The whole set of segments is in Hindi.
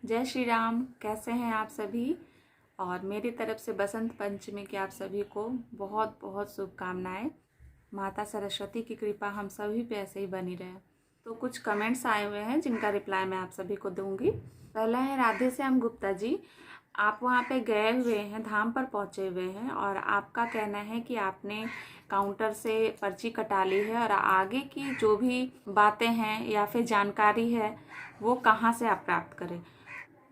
जय श्री राम। कैसे हैं आप सभी। और मेरी तरफ से बसंत पंचमी की आप सभी को बहुत बहुत शुभकामनाएं। माता सरस्वती की कृपा हम सभी पे ऐसे ही बनी रहे। तो कुछ कमेंट्स आए हुए हैं जिनका रिप्लाई मैं आप सभी को दूंगी। पहला है राधे श्याम गुप्ता जी। आप वहाँ पे गए हुए हैं, धाम पर पहुँचे हुए हैं और आपका कहना है कि आपने काउंटर से पर्ची कटा ली है और आगे की जो भी बातें हैं या फिर जानकारी है वो कहाँ से आप प्राप्त करें।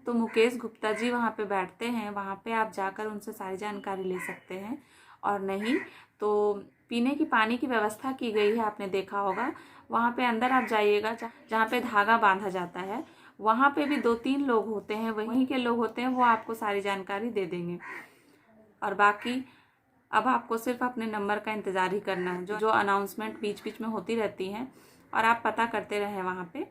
तो मुकेश गुप्ता जी वहाँ पे बैठते हैं, वहाँ पे आप जाकर उनसे सारी जानकारी ले सकते हैं। और नहीं तो पीने की पानी की व्यवस्था की गई है, आपने देखा होगा। वहाँ पे अंदर आप जाइएगा जहाँ पे धागा बांधा जाता है, वहाँ पे भी 2-3 लोग होते हैं, वहीं के लोग होते हैं, वो आपको सारी जानकारी दे देंगे। और बाकी अब आपको सिर्फ अपने नंबर का इंतज़ार ही करना है। जो अनाउंसमेंट बीच बीच में होती रहती हैं और आप पता करते रहें, वहाँ पे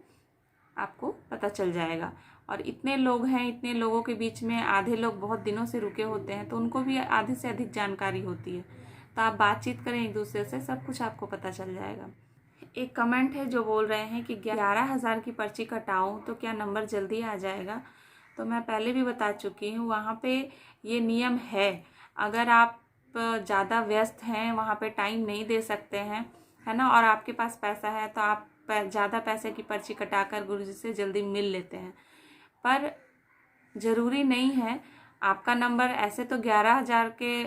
आपको पता चल जाएगा। और इतने लोग हैं, इतने लोगों के बीच में आधे लोग बहुत दिनों से रुके होते हैं, तो उनको भी आधे से अधिक जानकारी होती है। तो आप बातचीत करें एक दूसरे से, सब कुछ आपको पता चल जाएगा। एक कमेंट है जो बोल रहे हैं कि 11,000 की पर्ची कटाऊं तो क्या नंबर जल्दी आ जाएगा। तो मैं पहले भी बता चुकी हूँ, वहाँ पे ये नियम है। अगर आप ज़्यादा व्यस्त हैं, वहाँ पे टाइम नहीं दे सकते हैं, है ना, और आपके पास पैसा है, तो आप ज़्यादा पैसे की पर्ची कटाकर गुरुजी से जल्दी मिल लेते हैं। पर ज़रूरी नहीं है आपका नंबर। ऐसे तो 11,000 के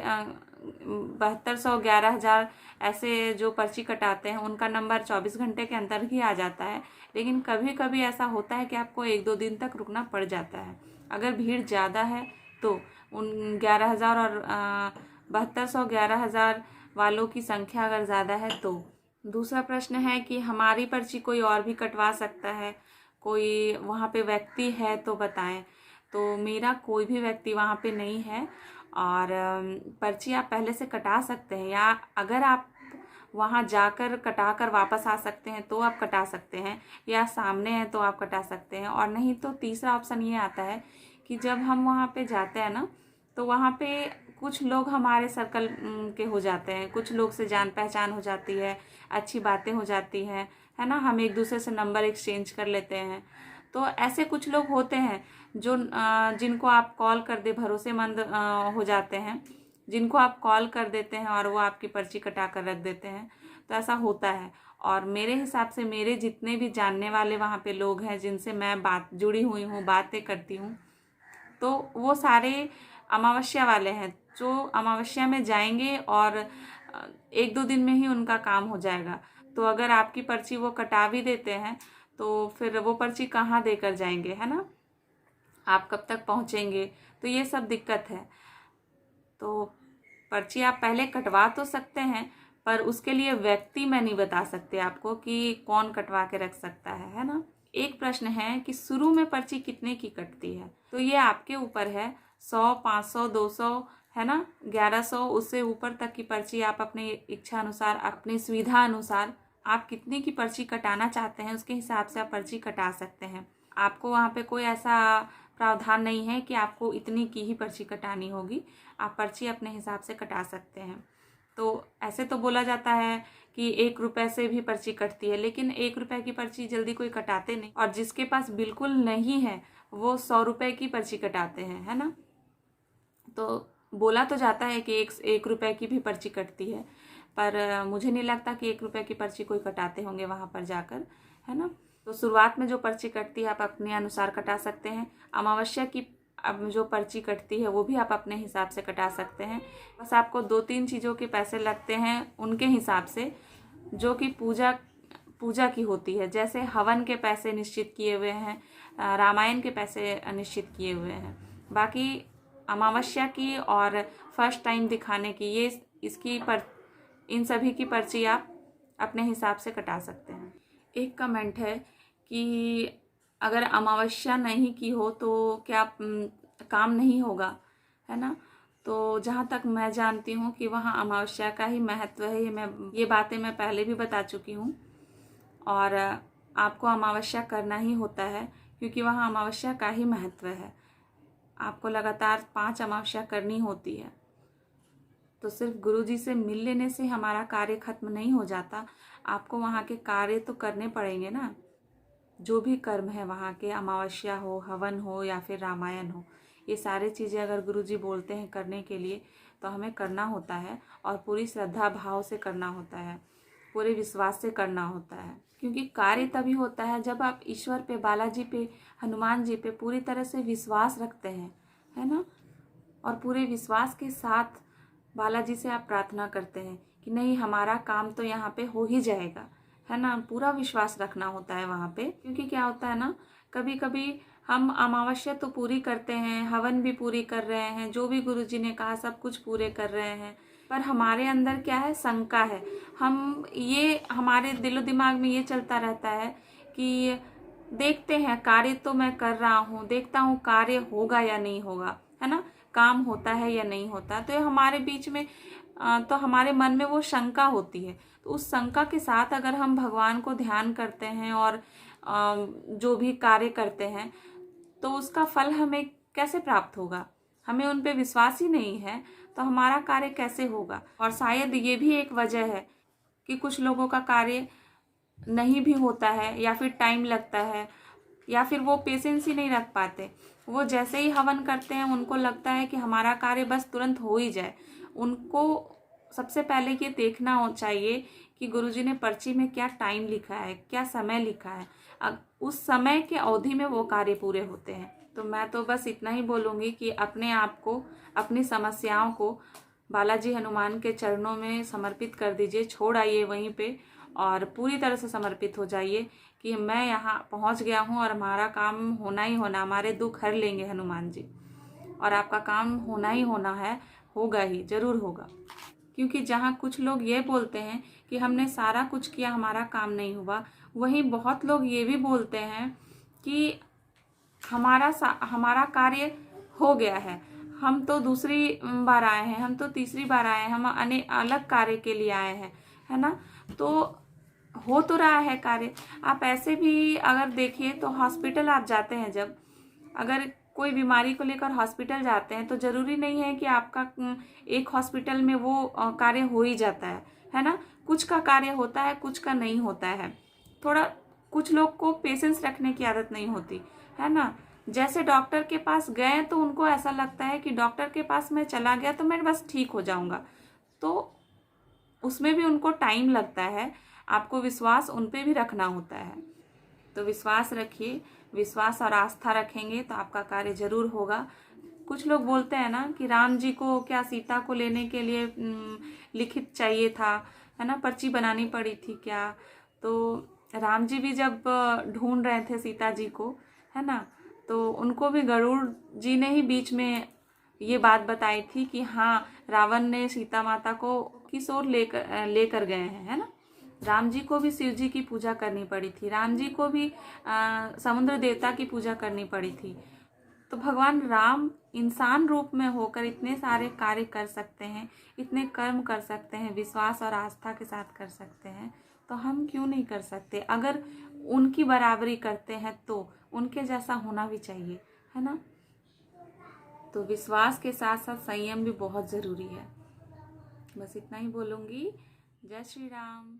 7200 11,000 ऐसे जो पर्ची कटाते हैं उनका नंबर 24 घंटे के अंदर ही आ जाता है। लेकिन कभी कभी ऐसा होता है कि आपको 1-2 दिन तक रुकना पड़ जाता है। अगर भीड़ ज़्यादा है तो उन 11,000 और 7200 11,000 वालों की संख्या अगर ज़्यादा है तो। दूसरा प्रश्न है कि हमारी पर्ची कोई और भी कटवा सकता है, कोई वहाँ पे व्यक्ति है तो बताएं। तो मेरा कोई भी व्यक्ति वहाँ पे नहीं है। और पर्ची आप पहले से कटा सकते हैं, या अगर आप वहाँ जाकर कटा कर वापस आ सकते हैं तो आप कटा सकते हैं, या सामने हैं तो आप कटा सकते हैं। और नहीं तो तीसरा ऑप्शन ये आता है कि जब हम वहाँ पे जाते हैं ना, तो वहाँ पे कुछ लोग हमारे सर्कल के हो जाते हैं, कुछ लोग से जान पहचान हो जाती है, अच्छी बातें हो जाती हैं, है ना, हम एक दूसरे से नंबर एक्सचेंज कर लेते हैं। तो ऐसे कुछ लोग होते हैं जो जिनको आप कॉल कर दे, भरोसेमंद हो जाते हैं, जिनको आप कॉल कर देते हैं और वो आपकी पर्ची कटा कर रख देते हैं। तो ऐसा होता है। और मेरे हिसाब से मेरे जितने भी जानने वाले वहाँ पे लोग हैं, जिनसे मैं जुड़ी हुई हूँ, बातें करती हूँ, तो वो सारे अमावस्या वाले हैं, जो अमावस्या में जाएंगे और 1-2 दिन में ही उनका काम हो जाएगा। तो अगर आपकी पर्ची वो कटा भी देते हैं तो फिर वो पर्ची कहाँ देकर जाएंगे, है ना, आप कब तक पहुँचेंगे। तो ये सब दिक्कत है। तो पर्ची आप पहले कटवा तो सकते हैं, पर उसके लिए व्यक्ति मैं नहीं बता सकते आपको कि कौन कटवा के रख सकता है ना। एक प्रश्न है कि शुरू में पर्ची कितने की कटती है। तो ये आपके ऊपर है, 100, 500, 200, है ना, 1100, उससे ऊपर तक की पर्ची आप अपनी इच्छा अनुसार, अपनी सुविधा अनुसार आप कितने की पर्ची कटाना चाहते हैं उसके हिसाब से आप पर्ची कटा सकते हैं। आपको वहाँ पे कोई ऐसा प्रावधान नहीं है कि आपको इतनी की ही पर्ची कटानी होगी। आप पर्ची अपने हिसाब से कटा सकते हैं। तो ऐसे तो बोला जाता है कि 1 रुपये से भी पर्ची कटती है, लेकिन 1 रुपये की पर्ची जल्दी कोई कटाते नहीं। और जिसके पास बिल्कुल नहीं है वो 100 रुपये की पर्ची कटाते हैं, है ना। तो बोला तो जाता है कि एक रुपये की भी पर्ची कटती है, पर मुझे नहीं लगता कि 1 रुपये की पर्ची कोई कटाते होंगे वहाँ पर जाकर, है ना। तो शुरुआत में जो पर्ची कटती है आप अपने अनुसार कटा सकते हैं। अमावस्या की अब जो पर्ची कटती है वो भी आप अपने हिसाब से कटा सकते हैं। बस आपको 2-3 चीज़ों के पैसे लगते हैं उनके हिसाब से, जो कि पूजा की होती है। जैसे हवन के पैसे निश्चित किए हुए हैं, रामायण के पैसे निश्चित किए हुए हैं। बाकी अमावस्या की और फर्स्ट टाइम दिखाने की, इन सभी की पर्ची आप अपने हिसाब से कटा सकते हैं। एक कमेंट है कि अगर अमावस्या नहीं की हो तो क्या काम नहीं होगा, है ना। तो जहाँ तक मैं जानती हूँ कि वहाँ अमावस्या का ही महत्व है। ये बातें मैं पहले भी बता चुकी हूँ। और आपको अमावस्या करना ही होता है क्योंकि वहाँ अमावस्या का ही महत्व है। आपको लगातार 5 अमावस्या करनी होती है। तो सिर्फ गुरुजी से मिल लेने से हमारा कार्य खत्म नहीं हो जाता, आपको वहाँ के कार्य तो करने पड़ेंगे ना। जो भी कर्म है वहाँ के, अमावस्या हो, हवन हो या फिर रामायण हो, ये सारी चीज़ें अगर गुरुजी बोलते हैं करने के लिए तो हमें करना होता है और पूरी श्रद्धा भाव से करना होता है, पूरे विश्वास से करना होता है। क्योंकि कार्य तभी होता है जब आप ईश्वर पे, बालाजी पे, हनुमान जी पे पूरी तरह से विश्वास रखते हैं, है ना। और पूरे विश्वास के साथ बालाजी से आप प्रार्थना करते हैं कि नहीं, हमारा काम तो यहाँ पे हो ही जाएगा, है ना। पूरा विश्वास रखना होता है वहाँ पे। क्योंकि क्या होता है ना, कभी कभी हम अमावस्या तो पूरी करते हैं, हवन भी पूरी कर रहे हैं, जो भी गुरुजी ने कहा सब कुछ पूरे कर रहे हैं, पर हमारे अंदर क्या है, शंका है। हम ये, हमारे दिलो दिमाग में ये चलता रहता है कि देखते हैं, कार्य तो मैं कर रहा हूँ, देखता हूँ कार्य होगा या नहीं होगा, है ना, काम होता है या नहीं होता। तो हमारे बीच में तो हमारे मन में वो शंका होती है। तो उस शंका के साथ अगर हम भगवान को ध्यान करते हैं और जो भी कार्य करते हैं तो उसका फल हमें कैसे प्राप्त होगा। हमें उन पे विश्वास ही नहीं है तो हमारा कार्य कैसे होगा। और शायद ये भी एक वजह है कि कुछ लोगों का कार्य नहीं भी होता है या फिर टाइम लगता है या फिर वो पेशेंस ही नहीं रख पाते। वो जैसे ही हवन करते हैं उनको लगता है कि हमारा कार्य बस तुरंत हो ही जाए। उनको सबसे पहले ये देखना चाहिए कि गुरुजी ने पर्ची में क्या टाइम लिखा है, क्या समय लिखा है, उस समय के अवधि में वो कार्य पूरे होते हैं। तो मैं तो बस इतना ही बोलूँगी कि अपने आप को, अपनी समस्याओं को बालाजी हनुमान के चरणों में समर्पित कर दीजिए, छोड़ आइए वहीं पे और पूरी तरह से समर्पित हो जाइए कि मैं यहाँ पहुँच गया हूँ और हमारा काम होना ही होना, हमारे दुख हर लेंगे हनुमान जी, और आपका काम होना ही होना है, होगा ही, जरूर होगा। क्योंकि जहाँ कुछ लोग ये बोलते हैं कि हमने सारा कुछ किया, हमारा काम नहीं हुआ, वहीं बहुत लोग ये भी बोलते हैं कि हमारा कार्य हो गया है, हम तो दूसरी बार आए हैं, हम तो तीसरी बार आए हैं, हम अलग कार्य के लिए आए हैं, है ना। तो हो तो रहा है कार्य। आप ऐसे भी अगर देखिए तो हॉस्पिटल आप जाते हैं, जब अगर कोई बीमारी को लेकर हॉस्पिटल जाते हैं तो जरूरी नहीं है कि आपका एक हॉस्पिटल में वो कार्य हो ही जाता है ना। कुछ का कार्य होता है, कुछ का नहीं होता है। थोड़ा कुछ लोग को पेशेंस रखने की आदत नहीं होती, है ना। जैसे डॉक्टर के पास गए तो उनको ऐसा लगता है कि डॉक्टर के पास मैं चला गया तो मैं बस ठीक हो जाऊंगा, तो उसमें भी उनको टाइम लगता है। आपको विश्वास उन पे भी रखना होता है। तो विश्वास रखिए, विश्वास और आस्था रखेंगे तो आपका कार्य जरूर होगा। कुछ लोग बोलते हैं ना कि राम जी को क्या सीता को लेने के लिए लिखित चाहिए था, है ना, पर्ची बनानी पड़ी थी क्या। तो राम जी भी जब ढूंढ रहे थे सीता जी को, है ना, तो उनको भी गरुड़ जी ने ही बीच में ये बात बताई थी कि हाँ, रावण ने सीता माता को किस ओर लेकर गए हैं, है ना। राम जी को भी शिव जी की पूजा करनी पड़ी थी, राम जी को भी समुद्र देवता की पूजा करनी पड़ी थी। तो भगवान राम इंसान रूप में होकर इतने सारे कार्य कर सकते हैं, इतने कर्म कर सकते हैं, विश्वास और आस्था के साथ कर सकते हैं, तो हम क्यों नहीं कर सकते। अगर उनकी बराबरी करते हैं तो उनके जैसा होना भी चाहिए, है ना। तो विश्वास के साथ साथ संयम भी बहुत ज़रूरी है। बस इतना ही बोलूँगी। जय श्री राम।